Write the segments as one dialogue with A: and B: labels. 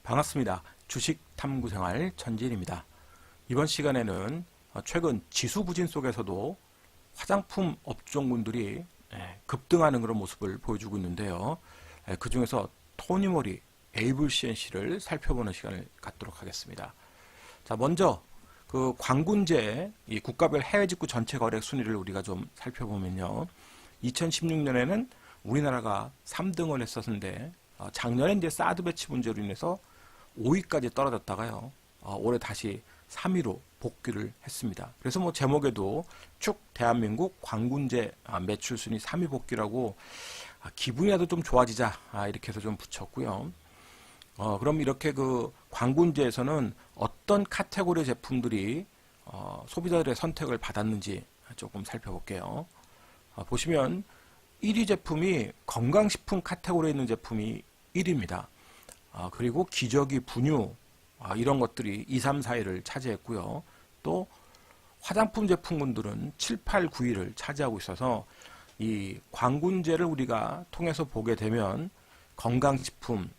A: 반갑습니다. 주식 탐구 생활 전지일입니다. 이번 시간에는 최근 지수 부진 속에서도 화장품 업종군들이 급등하는 그런 모습을 보여주고 있는데요. 그 중에서 토니모리, 에이블 CNC를 살펴보는 시간을 갖도록 하겠습니다. 자, 먼저 그 광군제 이 국가별 해외 직구 전체 거래액 순위를 우리가 좀 살펴보면요. 2016년에는 우리나라가 3등을 했었는데 작년에 이제 사드 배치 문제로 인해서 5위까지 떨어졌다가요. 올해 다시 3위로 복귀를 했습니다. 그래서 뭐 제목에도 쭉 대한민국 광군제 매출 순위 3위 복귀라고 기분이라도 좀 좋아지자 이렇게 해서 좀 붙였고요. 그럼 이렇게 그 광군제에서는 어떤 카테고리 제품들이 소비자들의 선택을 받았는지 조금 살펴볼게요. 보시면 1위 제품이 건강식품 카테고리에 있는 제품이 1위입니다. 그리고 기저귀, 분유 이런 것들이 2, 3, 4위를 차지했고요. 또 화장품 제품군들은 7, 8, 9위를 차지하고 있어서 이 광군제를 우리가 통해서 보게 되면 건강식품,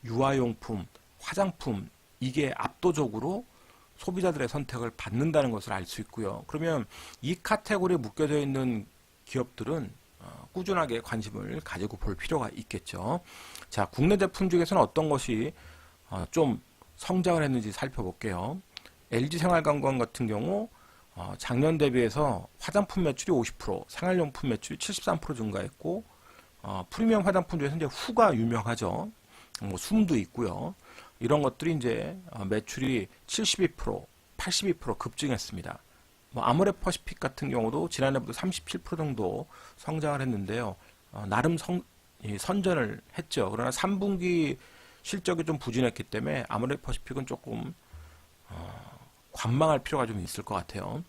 A: 유아용품, 화장품 이게 압도적으로 소비자들의 선택을 받는다는 것을 알 수 있고요. 그러면 이 카테고리에 묶여져 있는 기업들은 꾸준하게 관심을 가지고 볼 필요가 있겠죠. 자, 국내 제품 중에서는 어떤 것이 좀 성장을 했는지 살펴볼게요. LG생활관광 같은 경우 작년 대비해서 화장품 매출이 50%, 생활용품 매출이 73% 증가했고 프리미엄 화장품 중에서 이제 후가 유명하죠. 뭐 숨도 있고요. 이런 것들이 이제 매출이 72%, 82% 급증했습니다. 뭐 아모레퍼시픽 같은 경우도 지난해보다 37% 정도 성장을 했는데요. 나름 선전을 했죠. 그러나 3분기 실적이 좀 부진했기 때문에 아모레퍼시픽은 조금 관망할 필요가 좀 있을 것 같아요.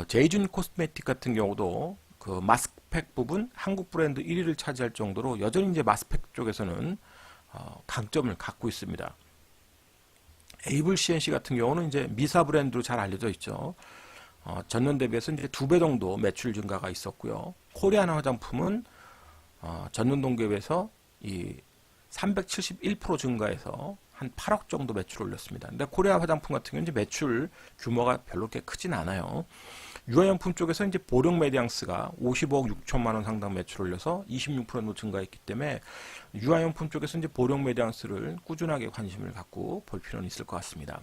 A: 제이준 코스메틱 같은 경우도 그 마스크팩 부분 한국 브랜드 1위를 차지할 정도로 여전히 이제 마스크팩 쪽에서는 강점을 갖고 있습니다. 에이블 CNC 같은 경우는 이제 미사 브랜드로 잘 알려져 있죠. 전년 대비해서 이제 2배 정도 매출 증가가 있었고요. 코리아나 화장품은 전년 동기에 비해서 이 371% 증가해서 한 8억 정도 매출을 올렸습니다. 근데 코리아 화장품 같은 경우는 이제 매출 규모가 별로 그렇게 크진 않아요. 유아용품 쪽에서 이제 보령 메디앙스가 55억 6천만 원 상당 매출을 올려서 26% 정도 증가했기 때문에 유아용품 쪽에서 이제 보령 메디앙스를 꾸준하게 관심을 갖고 볼 필요는 있을 것 같습니다.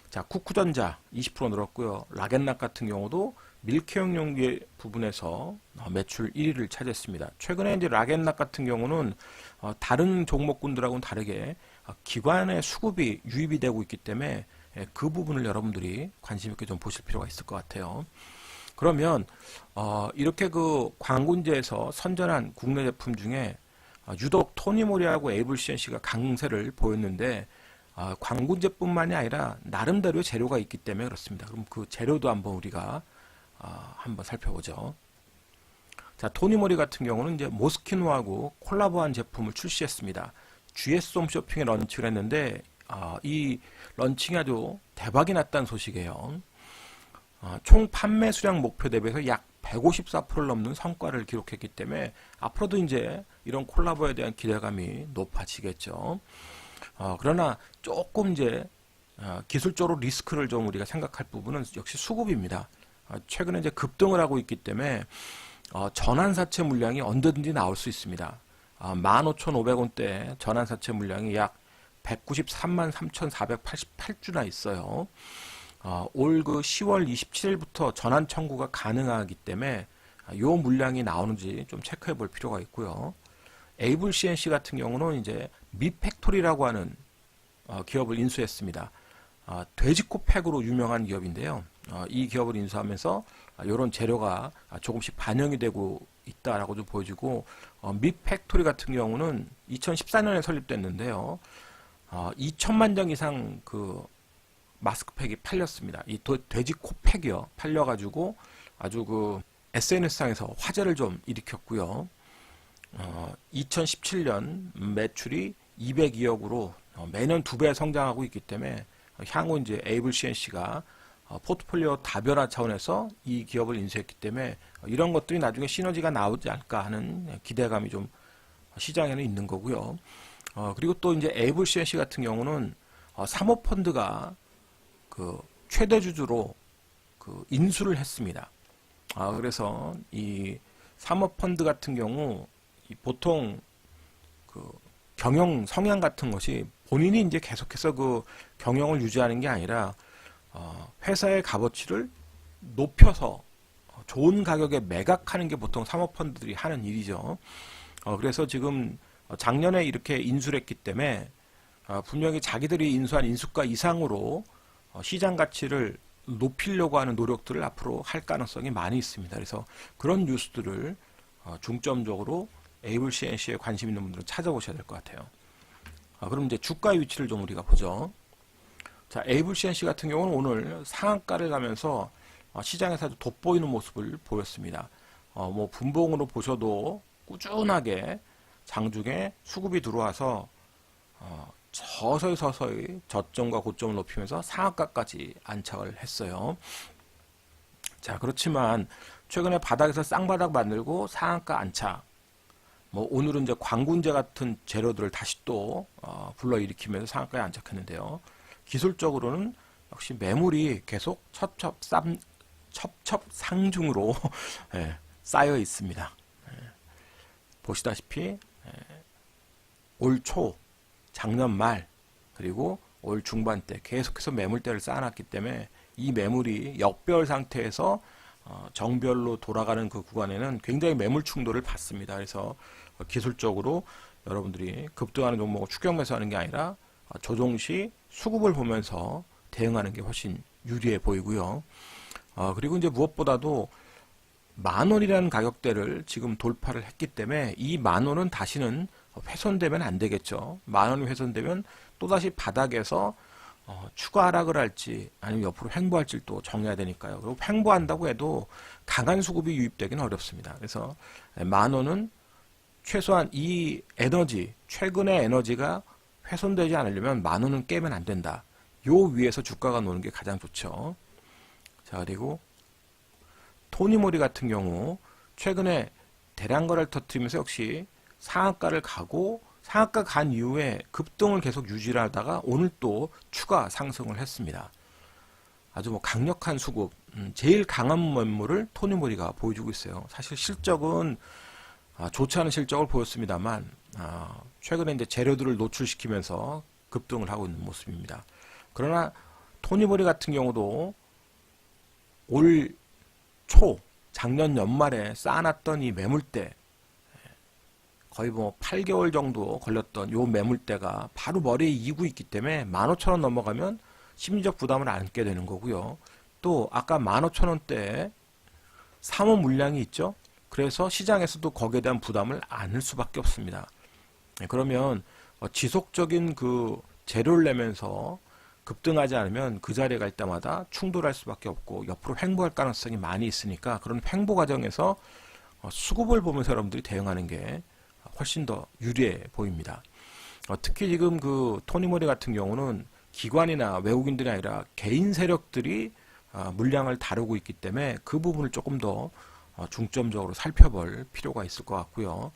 A: 자, 쿠쿠전자 20% 늘었고요. 라겐락 같은 경우도 밀크용 용기 부분에서 매출 1위를 차지했습니다. 최근에 이제 라겐락 같은 경우는 다른 종목군들하고는 다르게 기관의 수급이 유입이 되고 있기 때문에 그 부분을 여러분들이 관심 있게 좀 보실 필요가 있을 것 같아요. 그러면 이렇게 그 광군제에서 선전한 국내 제품 중에 유독 토니모리하고 에이블 CNC가 강세를 보였는데 광군제뿐만이 아니라 나름대로의 재료가 있기 때문에 그렇습니다. 그럼 그 재료도 한번 우리가 한번 살펴보죠. 자, 토니모리 같은 경우는 이제 모스키노하고 콜라보한 제품을 출시했습니다. GS 홈쇼핑에 런칭을 했는데 이 런칭이 아주 대박이 났다는 소식이에요. 총 판매 수량 목표 대비해서 약 154%를 넘는 성과를 기록했기 때문에 앞으로도 이제 이런 콜라보에 대한 기대감이 높아지겠죠. 그러나 조금 이제 기술적으로 리스크를 좀 우리가 생각할 부분은 역시 수급입니다. 최근에 이제 급등을 하고 있기 때문에 전환사채 물량이 언제든지 나올 수 있습니다. 15,500원대 전환사채 물량이 약 193만 3,488주나 있어요. 올 그 10월 27일부터 전환 청구가 가능하기 때문에 이 물량이 나오는지 좀 체크해 볼 필요가 있고요. 에이블 CNC 같은 경우는 이제 미팩토리라고 하는 기업을 인수했습니다. 돼지코 팩으로 유명한 기업인데요. 이 기업을 인수하면서 이런 재료가 조금씩 반영이 되고 있다라고 좀 보여지고 미팩토리 같은 경우는 2014년에 설립됐는데요. 2천만 장 이상 그 마스크팩이 팔렸습니다. 이 돼지 코팩이요. 팔려가지고 아주 그 SNS상에서 화제를 좀 일으켰고요. 2017년 매출이 202억으로 매년 2배 성장하고 있기 때문에 향후 이제 에이블 CNC가 포트폴리오 다변화 차원에서 이 기업을 인수했기 때문에 이런 것들이 나중에 시너지가 나오지 않을까 하는 기대감이 좀 시장에는 있는 거고요. 그리고 또 이제 에이블 CNC 같은 경우는 사모펀드가 그 최대 주주로 그 인수를 했습니다. 그래서 이 사모펀드 같은 경우 보통 그 경영 성향 같은 것이 본인이 이제 계속해서 그 경영을 유지하는 게 아니라 회사의 값어치를 높여서 좋은 가격에 매각하는 게 보통 사모펀드들이 하는 일이죠. 그래서 지금 작년에 이렇게 인수를 했기 때문에 분명히 자기들이 인수한 인수가 이상으로 시장 가치를 높이려고 하는 노력들을 앞으로 할 가능성이 많이 있습니다. 그래서 그런 뉴스들을 중점적으로 에이블 CNC에 관심 있는 분들은 찾아보셔야 될 것 같아요. 그럼 이제 주가 위치를 좀 우리가 보죠. 자, 에이블 CNC 같은 경우는 오늘 상한가를 가면서 시장에서 아주 돋보이는 모습을 보였습니다. 뭐 분봉으로 보셔도 꾸준하게 장중에 수급이 들어와서 서서히 저점과 고점을 높이면서 상한가까지 안착을 했어요. 자, 그렇지만 최근에 바닥에서 쌍바닥 만들고 상한가 안착, 뭐 오늘은 이제 광군제 같은 재료들을 다시 또 불러일으키면서 상한가에 안착했는데요. 기술적으로는 역시 매물이 계속 첩첩상중으로 쌓여 있습니다. 보시다시피 올 초, 작년 말, 그리고 올 중반 때 계속해서 매물대를 쌓아놨기 때문에 이 매물이 역별 상태에서 정별로 돌아가는 그 구간에는 굉장히 매물 충돌을 받습니다. 그래서 기술적으로 여러분들이 급등하는 종목을 추격 매수하는 게 아니라 조정시 수급을 보면서 대응하는 게 훨씬 유리해 보이고요. 그리고 이제 무엇보다도 10,000원이라는 가격대를 지금 돌파를 했기 때문에 이 10,000원은 다시는 훼손되면 안 되겠죠. 10,000원이 훼손되면 또다시 바닥에서 추가 하락을 할지 아니면 옆으로 횡보할지 또 정해야 되니까요. 그리고 횡보한다고 해도 강한 수급이 유입되기는 어렵습니다. 그래서 10,000원은 최소한 이 에너지, 최근의 에너지가 훼손되지 않으려면 10,000원은 깨면 안 된다. 요 위에서 주가가 노는 게 가장 좋죠. 자, 그리고 토니모리 같은 경우 최근에 대량 거래를 터뜨리면서 역시 상한가를 가고 상한가 간 이후에 급등을 계속 유지를 하다가 오늘 또 추가 상승을 했습니다. 아주 뭐 강력한 수급, 제일 강한 매물을 토니모리가 보여주고 있어요. 사실 실적은 좋지 않은 실적을 보였습니다만 최근에 이제 재료들을 노출시키면서 급등을 하고 있는 모습입니다. 그러나 토니모리 같은 경우도 올 초, 작년 연말에 쌓아놨던 이 매물대, 거의 뭐 8개월 정도 걸렸던 요 매물대가 바로 머리에 이고 있기 때문에 15,000원 넘어가면 심리적 부담을 안게 되는 거고요. 또 아까 15,000원대에 사모 물량이 있죠. 그래서 시장에서도 거기에 대한 부담을 안을 수밖에 없습니다. 그러면 지속적인 그 재료를 내면서 급등하지 않으면 그 자리에 갈 때마다 충돌할 수밖에 없고 옆으로 횡보할 가능성이 많이 있으니까 그런 횡보 과정에서 수급을 보면서 여러분들이 대응하는 게 훨씬 더 유리해 보입니다. 특히 지금 그 토니모리 같은 경우는 기관이나 외국인들이 아니라 개인 세력들이 물량을 다루고 있기 때문에 그 부분을 조금 더 중점적으로 살펴볼 필요가 있을 것 같고요.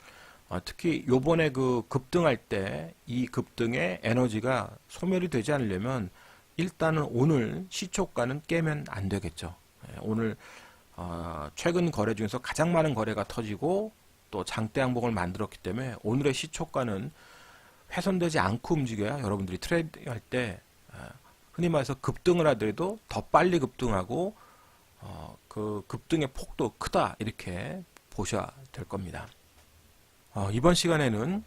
A: 특히 요번에 그 급등할 때 이 급등의 에너지가 소멸이 되지 않으려면 일단은 오늘 시초가는 깨면 안 되겠죠. 오늘 최근 거래 중에서 가장 많은 거래가 터지고 또 장대 항목을 만들었기 때문에 오늘의 시초가는 훼손되지 않고 움직여야 여러분들이 트레이드 할 때 흔히 말해서 급등을 하더라도 더 빨리 급등하고 그 급등의 폭도 크다 이렇게 보셔야 될 겁니다. 이번 시간에는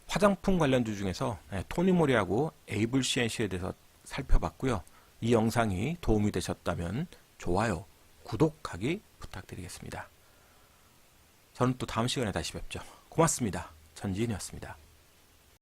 A: 화장품 관련주 중에서 토니모리하고 에이블 CNC에 대해서 살펴봤고요. 이 영상이 도움이 되셨다면 좋아요, 구독하기 부탁드리겠습니다. 저는 또 다음 시간에 다시 뵙죠. 고맙습니다. 전지인이었습니다.